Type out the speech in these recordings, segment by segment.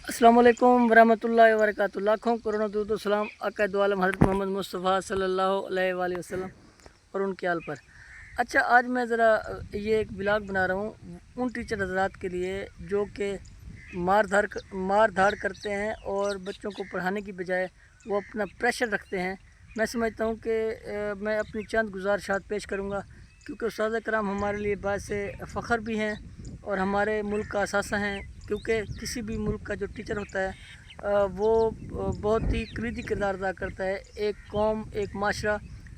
अस्सलाम वालेकुम वरहमतुल्लाहि वबरकातुहू। लाखों करोड़ों दुरूद सलाम आका दो आलम हज़रत मोहम्मद मुस्तफ़ा सल्लल्लाहु अलैहि वसल्लम और उनके आल पर। अच्छा, आज मैं ज़रा ये एक ब्लॉग बना रहा हूँ उन टीचर हजरात के लिए जो कि मार धाड़ करते हैं और बच्चों को पढ़ाने की बजाय वो अपना प्रेशर रखते हैं। मैं समझता हूँ कि मैं अपनी चंद गुजारिशात पेश करूँगा, क्योंकि उस्ताद कराम हमारे लिए बायस फ़ख्र भी हैं और हमारे मुल्क का असासा हैं। क्योंकि किसी भी मुल्क का जो टीचर होता है वो बहुत ही कलीदी किरदार अदा करता है एक कौम, एक माशरा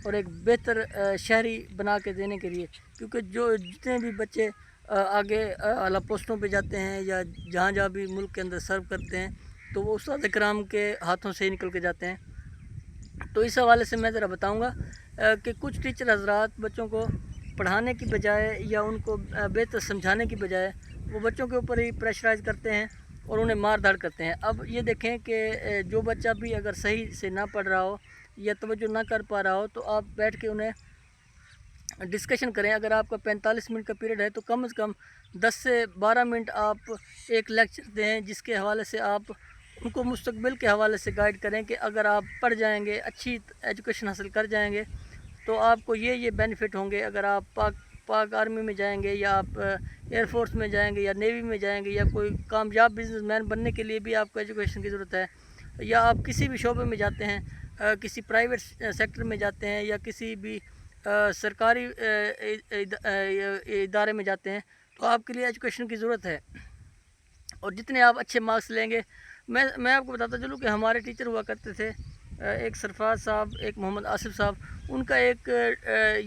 और एक बेहतर शहरी बना के देने के लिए। क्योंकि जो जितने भी बच्चे आगे आला पोस्टों पे जाते हैं या जहाँ जहाँ भी मुल्क के अंदर सर्व करते हैं, तो वो उस्ताद कराम के हाथों से ही निकल के जाते हैं। तो इस हवाले से मैं ज़रा बताऊँगा कि कुछ टीचर हजरात बच्चों को पढ़ाने की बजाय या उनको बेहतर समझाने की बजाय वो बच्चों के ऊपर ही प्रेशराइज़ करते हैं और उन्हें मार धाड़ करते हैं। अब ये देखें कि जो बच्चा भी अगर सही से ना पढ़ रहा हो या तवज्जो ना कर पा रहा हो, तो आप बैठ के उन्हें डिस्कशन करें। अगर आपका 45 मिनट का पीरियड है तो कम से कम 10 से 12 मिनट आप एक लेक्चर दें, जिसके हवाले से आप उनको मुस्तकबिल के हवाले से गाइड करें कि अगर आप पढ़ जाएंगे, अच्छी एजुकेशन हासिल कर जाएंगे, तो आपको ये बेनिफिट होंगे। अगर आप पाक आर्मी में जाएंगे या आप एयरफोर्स में जाएंगे या नेवी में जाएंगे या कोई कामयाब बिजनेसमैन बनने के लिए भी आपको एजुकेशन की ज़रूरत है, या आप किसी भी शोबे में जाते हैं, किसी प्राइवेट सेक्टर में जाते हैं या किसी भी सरकारी इदारे में जाते हैं, तो आपके लिए एजुकेशन की ज़रूरत है। और जितने आप अच्छे मार्क्स लेंगे, मैं आपको बताता चलूँ कि हमारे टीचर हुआ करते थे, एक सरफराज साहब, एक मोहम्मद आसिफ साहब। उनका एक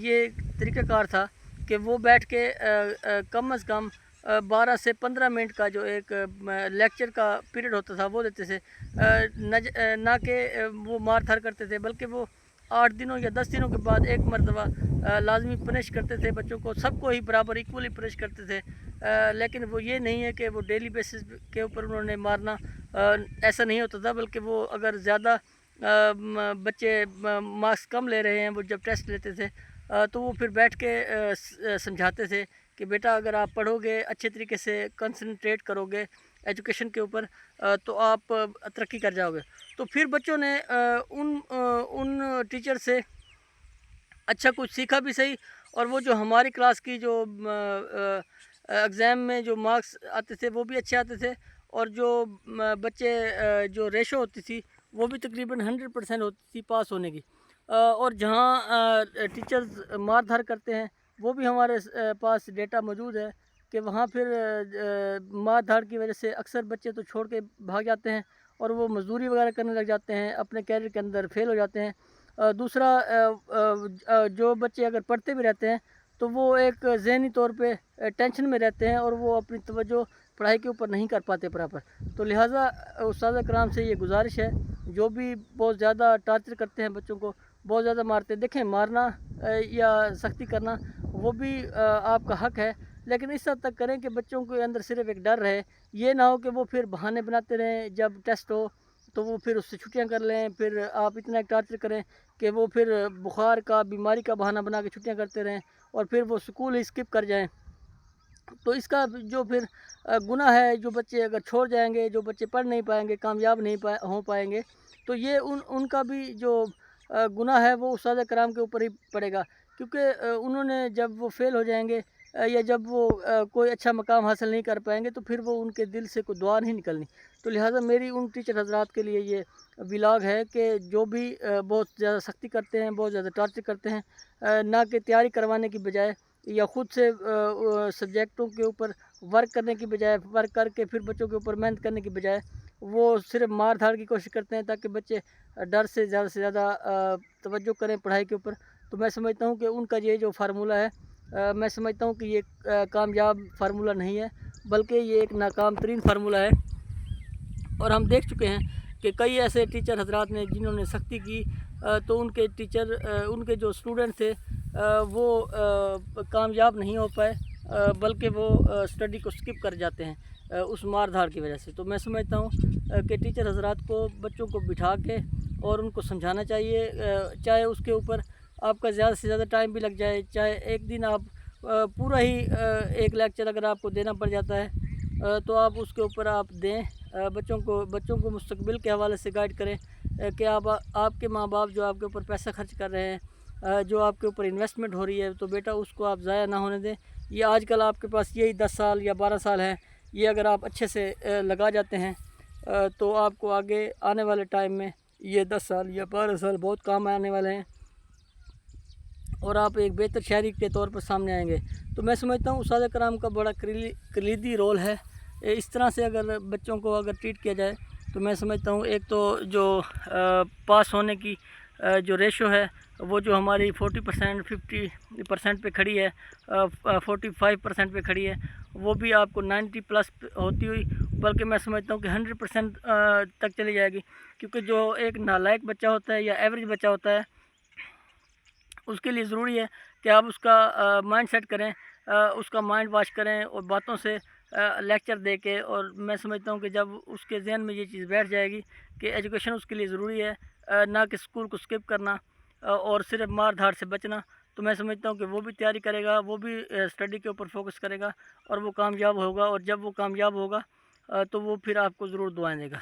ये तरीक़ाकार था कि वो बैठ के कम अज़ कम 12 से 15 मिनट का जो एक लेक्चर का पीरियड होता था वो देते थे। ना कि वो मार धाड़ करते थे, बल्कि वो 8 दिनों या 10 दिनों के बाद एक मरतबा लाजमी पनिश करते थे बच्चों को, सबको ही बराबर इक्वली पनिश करते थे। लेकिन वो ये नहीं है कि वो डेली बेसिस के ऊपर उन्होंने मारना, ऐसा नहीं होता था। बल्कि वो अगर ज़्यादा बच्चे मार्क्स कम ले रहे हैं, वो जब टेस्ट लेते थे तो वो फिर बैठ के समझाते थे कि बेटा, अगर आप पढ़ोगे, अच्छे तरीके से कंसंट्रेट करोगे एजुकेशन के ऊपर, तो आप तरक्की कर जाओगे। तो फिर बच्चों ने उन टीचर से अच्छा कुछ सीखा भी सही, और वो जो हमारी क्लास की जो एग्ज़ाम में जो मार्क्स आते थे वो भी अच्छे आते थे, और जो बच्चे जो रेशो होती थी वो भी तकरीबन 100% होती थी पास होने की। और जहाँ टीचर्स मार धाड़ करते हैं, वो भी हमारे पास डेटा मौजूद है कि वहाँ फिर मार धाड़ की वजह से अक्सर बच्चे तो छोड़ के भाग जाते हैं और वो मज़दूरी वगैरह करने लग जाते हैं, अपने कैरियर के अंदर फेल हो जाते हैं। दूसरा, जो बच्चे अगर पढ़ते भी रहते हैं तो वो एक ज़हनी तौर पे टेंशन में रहते हैं और वो अपनी तवज्जो पढ़ाई के ऊपर नहीं कर पाते बराबर। तो लिहाजा उस्ताद कराम से ये गुजारिश है, जो भी बहुत ज़्यादा टार्चर करते हैं बच्चों को, बहुत ज़्यादा मारते हैं, देखें मारना या सख्ती करना वो भी आपका हक है, लेकिन इस हद तक करें कि बच्चों के अंदर सिर्फ एक डर रहे। ये ना हो कि वो फिर बहाने बनाते रहें, जब टेस्ट हो तो वो फिर उससे छुट्टियां कर लें, फिर आप इतना टार्चर करें कि वो फिर बुखार का, बीमारी का बहाना बना के छुट्टियां करते रहें और फिर वो स्कूल ही स्किप कर जाएं। तो इसका जो फिर गुनाह है, जो बच्चे अगर छोड़ जाएंगे, जो बच्चे पढ़ नहीं पाएंगे, कामयाब नहीं हो पाएंगे, तो ये उनका भी जो गुनाह है वो उस्ताद कराम के ऊपर ही पड़ेगा। क्योंकि उन्होंने जब वो फेल हो जाएंगे या जब वो कोई अच्छा मकाम हासिल नहीं कर पाएंगे, तो फिर वो उनके दिल से कोई दुआ नहीं निकलनी। तो लिहाजा मेरी उन टीचर हजरात के लिए ये व्लॉग है कि जो भी बहुत ज़्यादा सख्ती करते हैं, बहुत ज़्यादा टॉर्चर करते हैं, ना कि तैयारी करवाने की बजाय या ख़ुद से सब्जेक्टों के ऊपर वर्क करने की बजाय, वर्क करके फिर बच्चों के ऊपर मेहनत करने की बजाय वो सिर्फ मार धाड़ की कोशिश करते हैं, ताकि बच्चे डर से ज़्यादा तवज्जो करें पढ़ाई के ऊपर। तो मैं समझता हूँ कि उनका ये जो फार्मूला है, मैं समझता हूँ कि ये कामयाब फार्मूला नहीं है, बल्कि ये एक नाकाम तरीन फार्मूला है। और हम देख चुके हैं कि कई ऐसे टीचर हजरात ने जिन्होंने सख्ती की, तो उनके जो स्टूडेंट थे वो कामयाब नहीं हो पाए, बल्कि वो स्टडी को स्किप कर जाते हैं उस मार धाड़ की वजह से। तो मैं समझता हूँ कि टीचर हजरात को बच्चों को बिठा के और उनको समझाना चाहिए, चाहे उसके ऊपर आपका ज़्यादा से ज़्यादा टाइम भी लग जाए, चाहे एक दिन आप पूरा ही एक लेक्चर अगर आपको देना पड़ जाता है, तो आप उसके ऊपर आप दें। بچوں کو مستقبل کے حوالے سے گائیڈ کریں کہ آپ کے ماں باپ جو آپ کے اوپر پیسہ خرچ کر رہے ہیں، جو آپ کے اوپر انویسٹمنٹ ہو رہی ہے، تو بیٹا اس کو آپ ضائع نہ ہونے دیں۔ یہ آج کل آپ کے پاس یہی 10 سال یا 12 سال ہیں، یہ اگر آپ اچھے سے لگا جاتے ہیں تو آپ کو آگے آنے والے ٹائم میں یہ 10 سال یا 12 سال بہت کام آنے والے ہیں، اور آپ ایک بہتر شہری کے طور پر سامنے آئیں گے۔ تو میں سمجھتا ہوں اساتذہ کرام کا بڑا کلیدی رول ہے۔ اس طرح سے اگر بچوں کو اگر ٹریٹ کیا جائے تو میں سمجھتا ہوں ایک تو جو پاس ہونے کی جو ریشو ہے وہ جو ہماری 40% 50% پہ کھڑی ہے، 45% پہ کھڑی ہے، وہ بھی آپ کو 90+ ہوتی ہوئی، بلکہ میں سمجھتا ہوں کہ 100% تک چلی جائے گی، کیونکہ جو ایک نالائق بچہ ہوتا ہے یا ایوریج بچہ ہوتا ہے، اس کے لیے ضروری ہے کہ آپ اس کا مائنڈ سیٹ کریں، اس کا مائنڈ واش کریں اور باتوں سے لیکچر دے کے، اور میں سمجھتا ہوں کہ جب اس کے ذہن میں یہ چیز بیٹھ جائے گی کہ ایجوکیشن اس کے لیے ضروری ہے، نہ کہ اسکول کو سکپ کرنا اور صرف مار دھاڑ سے بچنا، تو میں سمجھتا ہوں کہ وہ بھی تیاری کرے گا، وہ بھی اسٹڈی کے اوپر فوکس کرے گا اور وہ کامیاب ہوگا، اور جب وہ کامیاب ہوگا تو وہ پھر آپ کو ضرور دعائیں دے گا۔